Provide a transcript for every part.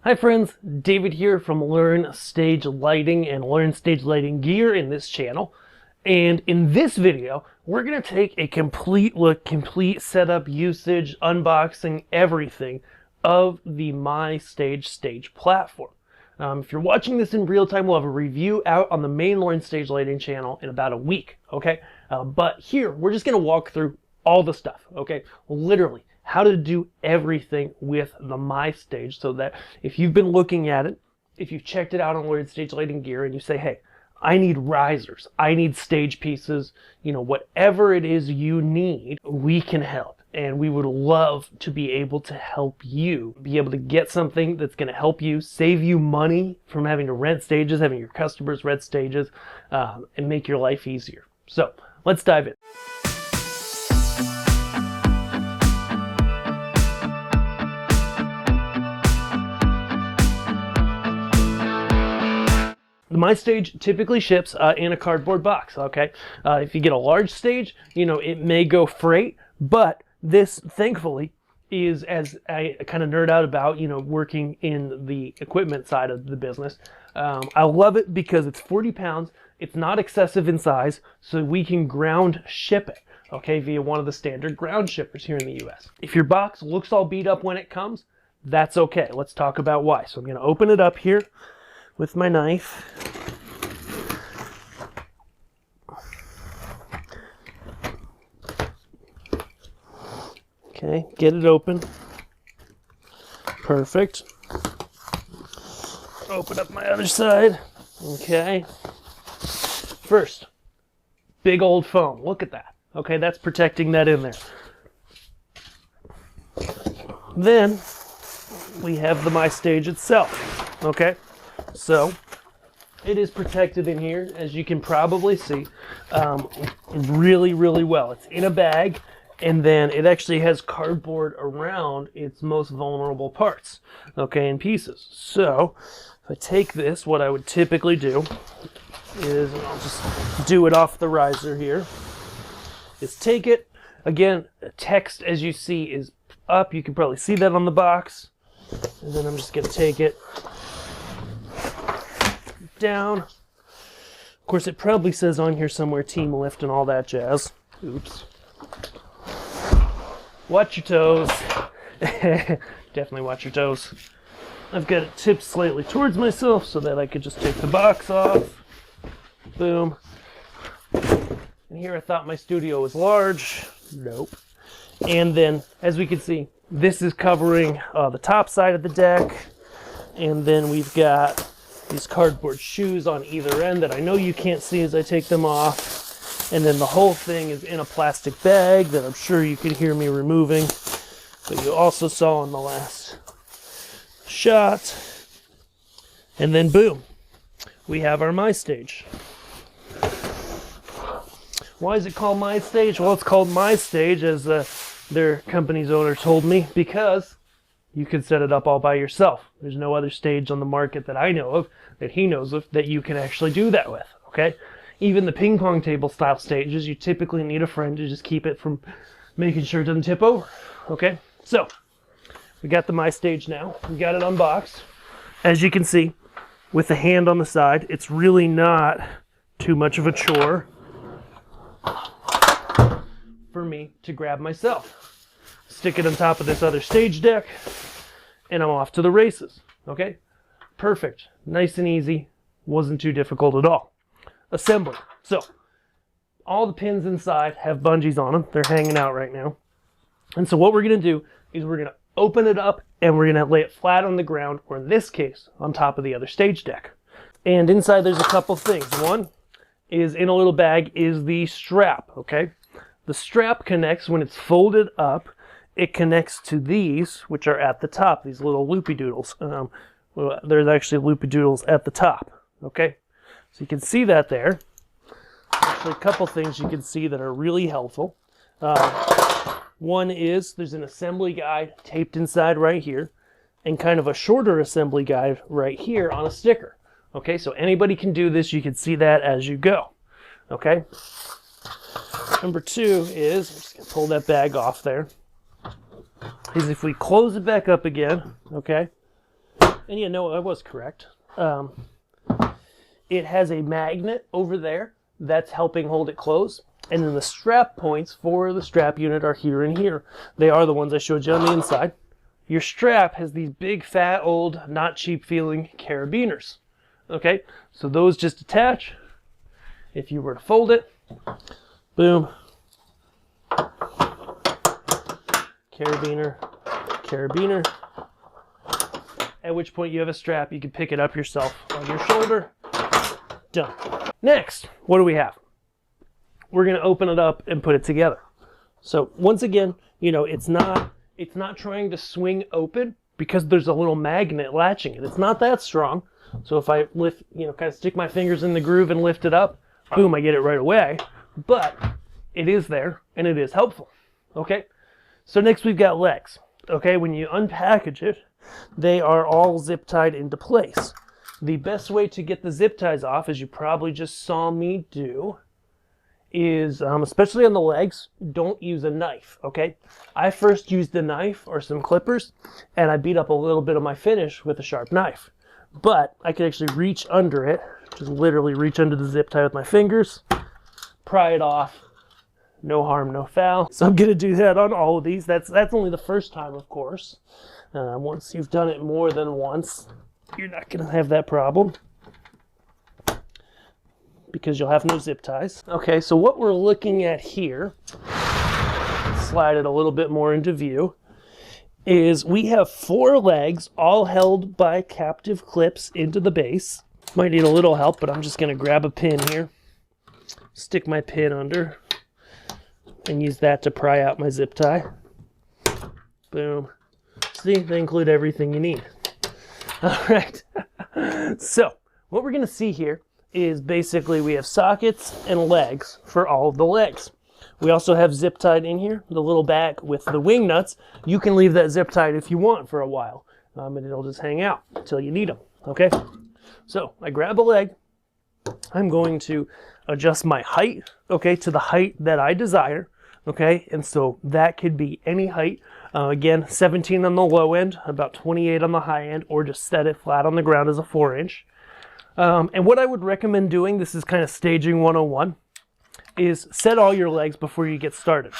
Hi friends, David here from Learn Stage Lighting and Learn Stage Lighting Gear in this channel. And in this video, we're going to take a complete look, complete setup, usage, unboxing, everything of the MyStage stage platform. If you're watching this in real time, we'll have a review out on the main Learn Stage Lighting channel in about a week, okay? But here, we're just going to walk through all the stuff, okay? Literally, how to do everything with the MyStage, so that if you've been looking at it, if you've checked it out on Learn Stage Lighting Gear and you say, hey, I need risers, I need stage pieces, you know, whatever it is you need, we can help. And we would love to be able to help you be able to get something that's going to help you save you money from having to rent stages, having your customers rent stages, and make your life easier. So let's dive in. The MyStage typically ships in a cardboard box, okay? If you get a large stage, you know, it may go freight, but this, thankfully, is, as I kind of nerd out about, you know, working in the equipment side of the business. I love it because it's 40 pounds, it's not excessive in size, so we can ground ship it, okay, via one of the standard ground shippers here in the US. If your box looks all beat up when it comes, that's okay. Let's talk about why. So I'm going to open it up here with my knife. Okay, get it open. Perfect. Open up my other side. Okay. First, big old foam. Look at that. Okay, that's protecting that in there. Then we have the MyStage itself. Okay. So it is protected in here, as you can probably see, really well. It's in a bag, and then it actually has cardboard around its most vulnerable parts, okay, in pieces. So if I take this, what I would typically do is, and I'll just do it off the riser here, is take it. Again, the text, as you see, is up. You can probably see that on the box. And then I'm just going to take it down. Of course, it probably says on here somewhere team lift and all that jazz. Oops. Watch your toes. Definitely watch your toes. I've got it tipped slightly towards myself so that I could just take the box off. Boom. And here I thought my studio was large. Nope. And then, as we can see, this is covering the top side of the deck. And then we've got these cardboard shoes on either end that I know you can't see as I take them off. And then the whole thing is in a plastic bag that I'm sure you could hear me removing. But you also saw in the last shot. And then boom, we have our MyStage. Why is it called MyStage? Well, it's called MyStage, as their company's owner told me, because you can set it up all by yourself. There's no other stage on the market that I know of, that he knows of, that you can actually do that with, okay? Even the ping pong table style stages, you typically need a friend to just keep it from making sure it doesn't tip over, okay? So, we got the MyStage now. We got it unboxed. As you can see, with the hand on the side, it's really not too much of a chore for me to grab myself. Stick it on top of this other stage deck, and I'm off to the races, okay? Perfect. Nice and easy. Wasn't too difficult at all. Assembly. So, all the pins inside have bungees on them. They're hanging out right now. And so what we're going to do is we're going to open it up and we're going to lay it flat on the ground, or in this case, on top of the other stage deck. And inside there's a couple things. One is, in a little bag, is the strap, okay? The strap connects when it's folded up. It connects to these, which are at the top, these little loopy doodles. Well, there's actually loopy doodles at the top, okay? So you can see that there. Actually, a couple things you can see that are really helpful. One is there's an assembly guide taped inside right here, and kind of a shorter assembly guide right here on a sticker. Okay, so anybody can do this. You can see that as you go. Okay. Number two is, I'm just going to pull that bag off there, is if we close it back up again, okay, And you know, I was correct. It has a magnet over there that's helping hold it closed. And then the strap points for the strap unit are here and here. They are the ones I showed you on the inside. Your strap has these big, fat, old, not cheap feeling carabiners. Okay, so those just attach. If you were to fold it, boom, carabiner, carabiner, at which point you have a strap. You can pick it up yourself on your shoulder. Done. Next, what do we have? We're going to open it up and put it together. So once again, you know, it's not trying to swing open because there's a little magnet latching it. It's not that strong. So if I lift, you know, kind of stick my fingers in the groove and lift it up, boom, I get it right away. But it is there and it is helpful. Okay. So next we've got legs. Okay. When you unpackage it, they are all zip tied into place. The best way to get the zip ties off, as you probably just saw me do, is, especially on the legs, don't use a knife, okay? I first used a knife or some clippers, and I beat up a little bit of my finish with a sharp knife. But I could actually reach under it, just literally reach under the zip tie with my fingers, pry it off, no harm, no foul. So I'm gonna do that on all of these. That's only the first time, of course. Once you've done it more than once, you're not gonna have that problem, because you'll have no zip ties. Okay, so what we're looking at here, slide it a little bit more into view, is we have 4 legs all held by captive clips into the base. Might need a little help, but I'm just gonna grab a pin here, stick my pin under, and use that to pry out my zip tie. Boom. See, they include everything you need. All right, so what we're gonna see here is basically we have sockets and legs for all of the legs. We also have zip tied in here, the little bag with the wing nuts. You can leave that zip tied if you want for a while, and it'll just hang out until you need them, okay? So I grab a leg. I'm going to adjust my height, okay, to the height that I desire, okay? And so that could be any height. Again, 17 on the low end, about 28 on the high end, or just set it flat on the ground as a 4-inch. And what I would recommend doing, this is kind of staging 101, is set all your legs before you get started.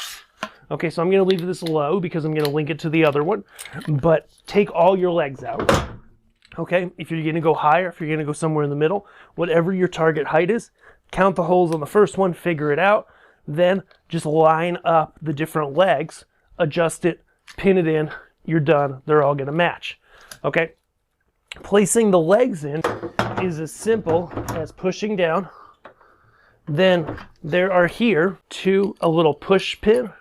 Okay, so I'm going to leave this low because I'm going to link it to the other one, but take all your legs out. Okay, if you're going to go higher, if you're going to go somewhere in the middle, whatever your target height is, count the holes on the first one, figure it out, then just line up the different legs, adjust it, pin it in, you're done. They're all going to match. Okay, placing the legs in is as simple as pushing down. Then there are here a little push pin,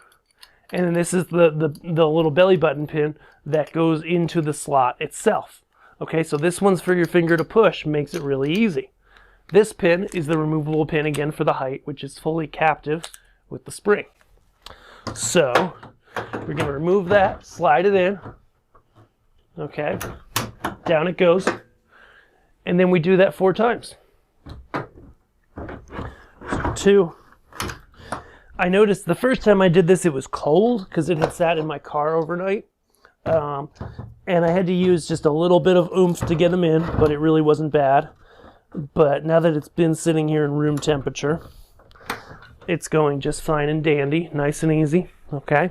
and then this is the little belly button pin that goes into the slot itself. Okay, so this one's for your finger to push, makes it really easy. This pin is the removable pin again for the height, which is fully captive with the spring. So we're going to remove that, slide it in. Okay, down it goes. And then we do that 4 times. 2. I noticed the first time I did this, it was cold because it had sat in my car overnight. And I had to use just a little bit of oomph to get them in, but it really wasn't bad. But now that it's been sitting here in room temperature, it's going just fine and dandy, nice and easy, okay?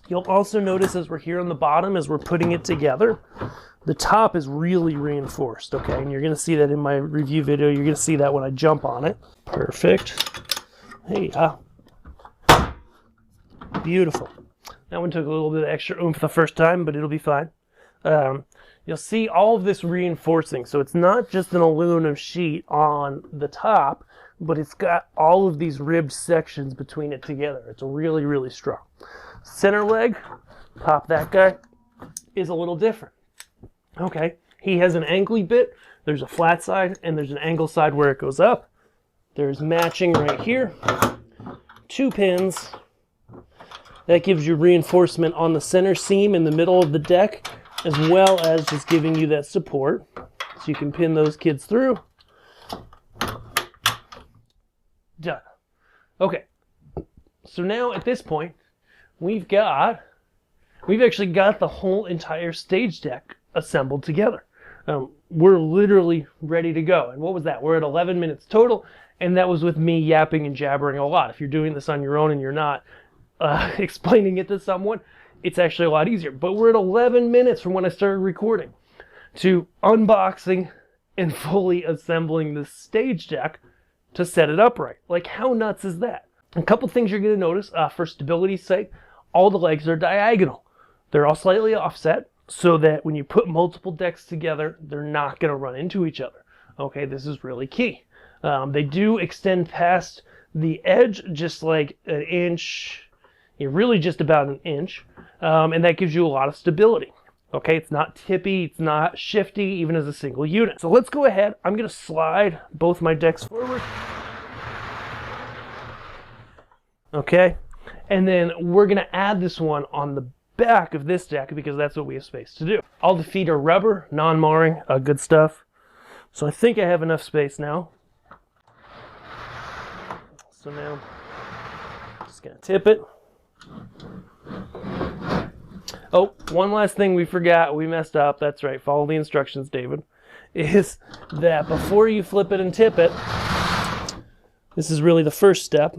You'll also notice as we're here on the bottom, as we're putting it together, the top is really reinforced, okay? And you're gonna see that in my review video. You're gonna see that when I jump on it. Perfect. Hey, beautiful. That one took a little bit of extra oomph the first time, but it'll be fine. You'll see all of this reinforcing. So it's not just an aluminum sheet on the top, but it's got all of these ribbed sections between it together. It's really, really strong. Center leg, pop that guy, is a little different. Okay, he has an angly bit. There's a flat side and there's an angle side where it goes up. There's matching right here. 2 pins. That gives you reinforcement on the center seam in the middle of the deck, as well as just giving you that support. So you can pin those kids through. Done. Okay, so now at this point, we've got we've actually got the whole entire stage deck assembled together. We're literally ready to go. And what was that? We're at 11 minutes total, and that was with me yapping and jabbering a lot. If you're doing this on your own and you're not explaining it to someone, it's actually a lot easier. But we're at 11 minutes from when I started recording to unboxing and fully assembling the stage deck to set it up right. Like, how nuts is that? A couple things you're going to notice. For stability's sake, all the legs are diagonal. They're all slightly offset so that when you put multiple decks together, they're not going to run into each other. Okay, this is really key. They do extend past the edge just like an inch, really just about an inch, and that gives you a lot of stability. Okay, it's not tippy, it's not shifty, even as a single unit. So let's go ahead. I'm going to slide both my decks forward. Okay, and then we're going to add this one on the back of this deck because that's what we have space to do. All the feet are rubber, non-marring, good stuff. So I think I have enough space now. So now, just going to tip it. Oh, one last thing we forgot, we messed up, that's right, follow the instructions, David, is that before you flip it and tip it, this is really the first step,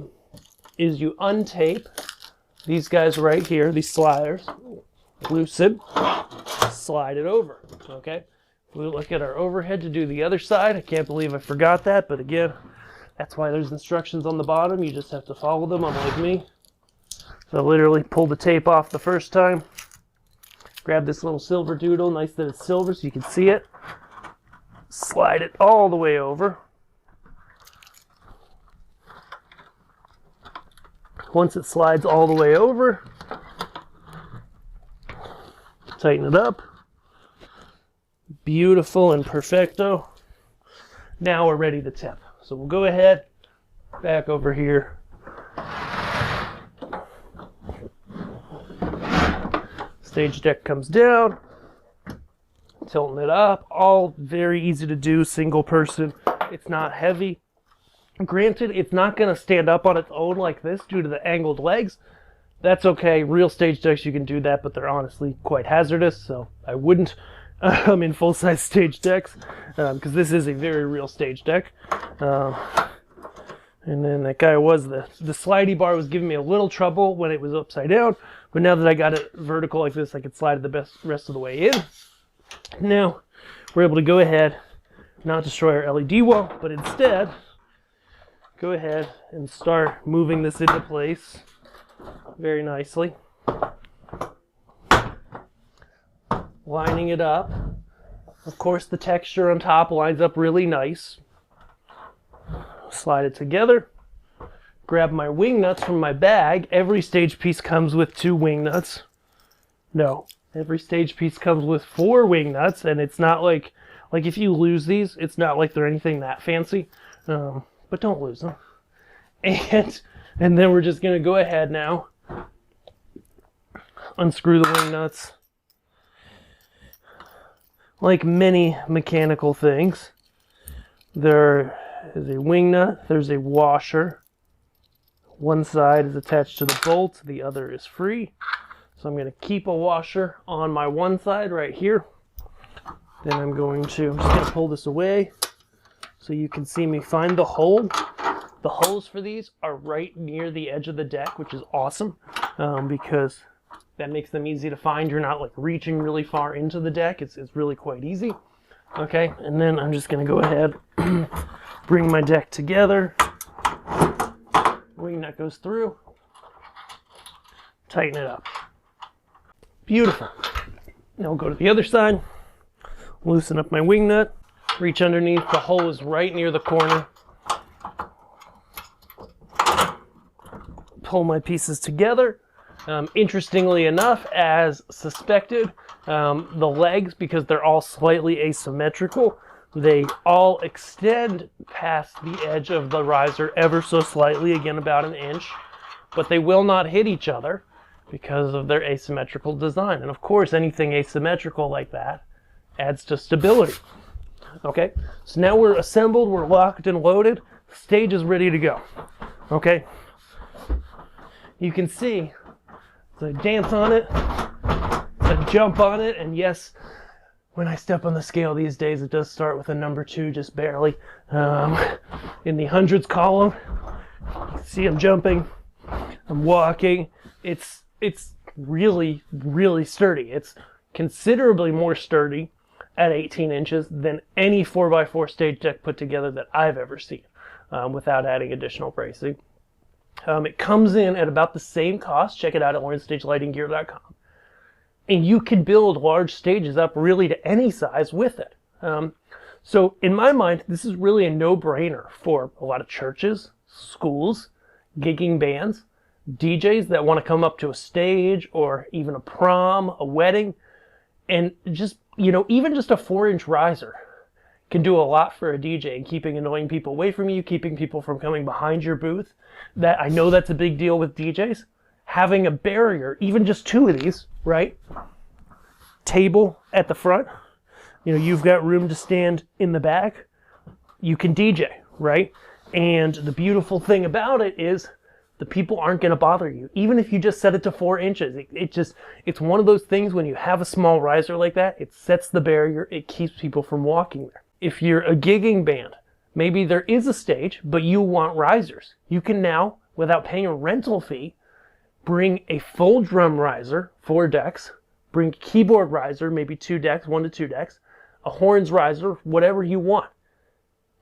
is you untape these guys right here, these sliders, loosen, slide it over, okay? We look at our overhead to do the other side. I can't believe I forgot that, but again, that's why there's instructions on the bottom. You just have to follow them, unlike me. So I literally pull the tape off the first time. Grab this little silver doodle, nice that it's silver so you can see it. Slide it all the way over. Once it slides all the way over, tighten it up. Beautiful and perfecto. Now we're ready to tip. So we'll go ahead, back over here. Stage deck comes down, tilting it up, all very easy to do, single person. It's not heavy. Granted, it's not going to stand up on its own like this due to the angled legs. That's okay. Real stage decks, you can do that, but they're honestly quite hazardous, so I wouldn't in full-size stage decks, because this is a very real stage deck. And then that guy was, the slidey bar was giving me a little trouble when it was upside down, but now that I got it vertical like this, I can slide it the rest of the way in. Now, we're able to go ahead, not destroy our LED wall, but instead, go ahead and start moving this into place very nicely. Lining it up. Of course, the texture on top lines up really nice. Slide it together. Grab my wing nuts from my bag. Every stage piece comes with 2 wing nuts. No, every stage piece comes with 4 wing nuts, and it's not like if you lose these, it's not like they're anything that fancy. But don't lose them. And then we're just going to go ahead now, unscrew the wing nuts. Like many mechanical things, there is a wing nut, there's a washer. One side is attached to the bolt, the other is free. So I'm going to keep a washer on my one side right here. Then I'm just going to pull this away so you can see me find the hole. The holes for these are right near the edge of the deck, which is awesome because that makes them easy to find. You're not like reaching really far into the deck. It's really quite easy. Okay, and then I'm just going to go ahead, bring my deck together. Wing nut goes through. Tighten it up. Beautiful. Now we'll go to the other side. Loosen up my wing nut. Reach underneath. The hole is right near the corner. Pull my pieces together. Interestingly enough, as suspected, the legs, because they're all slightly asymmetrical, they all extend past the edge of the riser ever so slightly, again about an inch, but they will not hit each other because of their asymmetrical design. And of course, anything asymmetrical like that adds to stability. Okay, so now we're assembled, we're locked and loaded, stage is ready to go. Okay, you can see, so I dance on it, jump on it, and yes, when I step on the scale these days, it does start with a number 2, just barely. In the hundreds column, you see I'm jumping, I'm walking. It's really, really sturdy. It's considerably more sturdy at 18 inches than any 4x4 stage deck put together that I've ever seen, without adding additional bracing. It comes in at about the same cost. Check it out at LearnStageLightingGear.com. And you can build large stages up really to any size with it. So in my mind, this is really a no-brainer for a lot of churches, schools, gigging bands, DJs that want to come up to a stage or even a prom, a wedding, and just, even just a 4-inch riser can do a lot for a DJ in keeping annoying people away from you, keeping people from coming behind your booth. That I know that's a big deal with DJs. Having a barrier, even just 2 of these, right? Table at the front. You've got room to stand in the back. You can DJ, right? And the beautiful thing about it is the people aren't going to bother you. Even if you just set it to 4 inches, it's one of those things when you have a small riser like that, it sets the barrier, it keeps people from walking there. If you're a gigging band, maybe there is a stage, but you want risers. You can now, without paying a rental fee, bring a full drum riser, 4 decks, bring a keyboard riser, maybe 2 decks, 1 to 2 decks, a horns riser, whatever you want.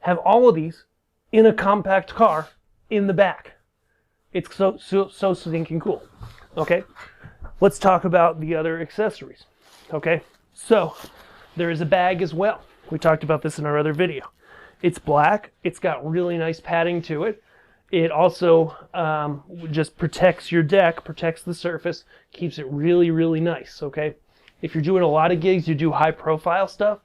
Have all of these in a compact car in the back. It's so stinking cool. Okay, let's talk about the other accessories. Okay, so there is a bag as well. We talked about this in our other video. It's black. It's got really nice padding to it. It also just protects your deck, protects the surface, keeps it really, really nice, okay? If you're doing a lot of gigs, you do high profile stuff,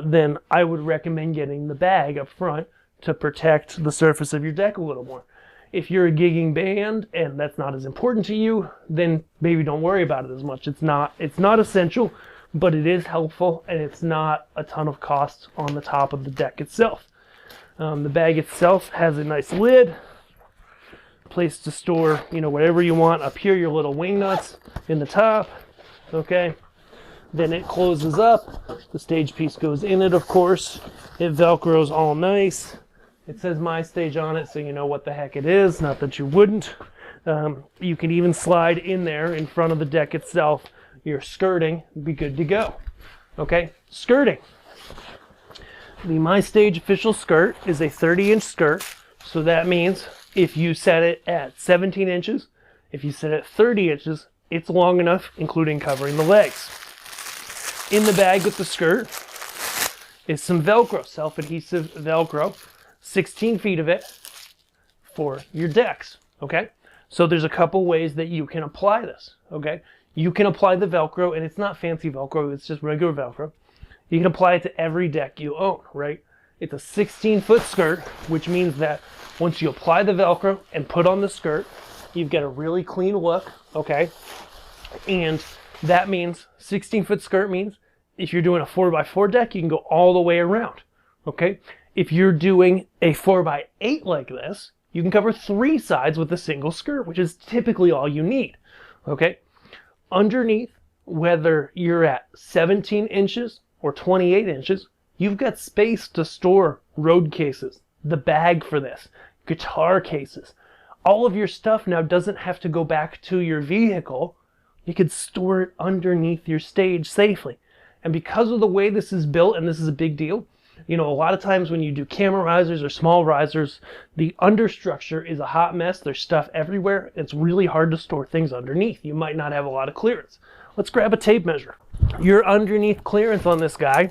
then I would recommend getting the bag up front to protect the surface of your deck a little more. If you're a gigging band and that's not as important to you, then maybe don't worry about it as much. It's not essential, but it is helpful, and it's not a ton of cost on the top of the deck itself. The bag itself has a nice lid, place to store, whatever you want. Up here, your little wing nuts in the top, okay? Then it closes up. The stage piece goes in it, of course. It Velcros all nice. It says MyStage on it, so you know what the heck it is. Not that you wouldn't. You can even slide in there in front of the deck itself. Your skirting would be good to go. Okay, skirting. The MyStage official skirt is a 30-inch skirt, so that means if you set it at 17 inches, if you set it at 30 inches, it's long enough, including covering the legs. In the bag with the skirt is some Velcro, self-adhesive Velcro, 16 feet of it for your decks, okay? So there's a couple ways that you can apply this, okay? You can apply the Velcro, and it's not fancy Velcro, it's just regular Velcro. You can apply it to every deck you own, right? It's a 16-foot skirt, which means that once you apply the Velcro and put on the skirt, you've got a really clean look, okay? And that means 16-foot skirt means if you're doing a 4x4 deck, you can go all the way around, okay? If you're doing a 4x8 like this, you can cover 3 sides with a single skirt, which is typically all you need, okay? Underneath, whether you're at 17 inches or 28 inches, you've got space to store road cases, the bag for this, guitar cases. All of your stuff now doesn't have to go back to your vehicle. You could store it underneath your stage safely. And because of the way this is built, and this is a big deal, a lot of times when you do camera risers or small risers, the understructure is a hot mess. There's stuff everywhere. It's really hard to store things underneath. You might not have a lot of clearance. Let's grab a tape measure. Your underneath clearance on this guy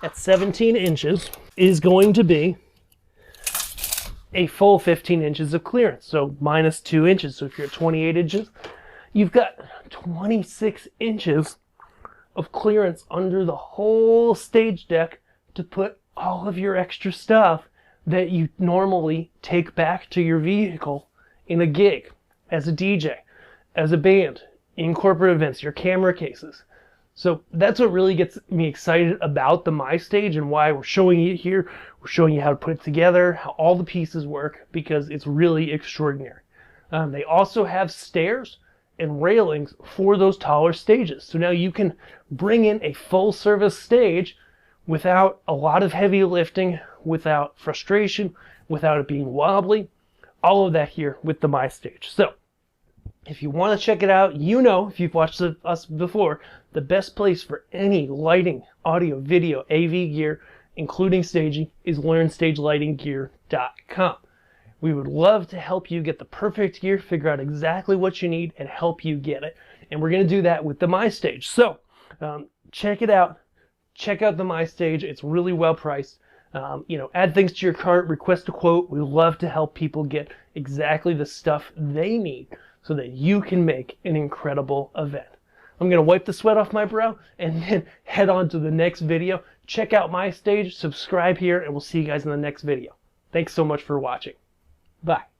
at 17 inches is going to be a full 15 inches of clearance, so minus 2 inches. So if you're at 28 inches, you've got 26 inches of clearance under the whole stage deck to put all of your extra stuff that you normally take back to your vehicle in a gig, as a DJ, as a band, in corporate events, your camera cases. So that's what really gets me excited about the MyStage and why we're showing you here. We're showing you how to put it together, how all the pieces work, because it's really extraordinary. They also have stairs and railings for those taller stages. So now you can bring in a full service stage without a lot of heavy lifting, without frustration, without it being wobbly. All of that here with the MyStage. So if you want to check it out, you know, if you've watched us before, the best place for any lighting, audio, video, AV gear, including staging, is LearnStageLightingGear.com. We would love to help you get the perfect gear, figure out exactly what you need, and help you get it. And we're going to do that with the MyStage. So check it out. Check out the MyStage. It's really well priced. Add things to your cart, request a quote. We love to help people get exactly the stuff they need so that you can make an incredible event. I'm going to wipe the sweat off my brow and then head on to the next video. Check out MyStage, subscribe here, and we'll see you guys in the next video. Thanks so much for watching. Bye.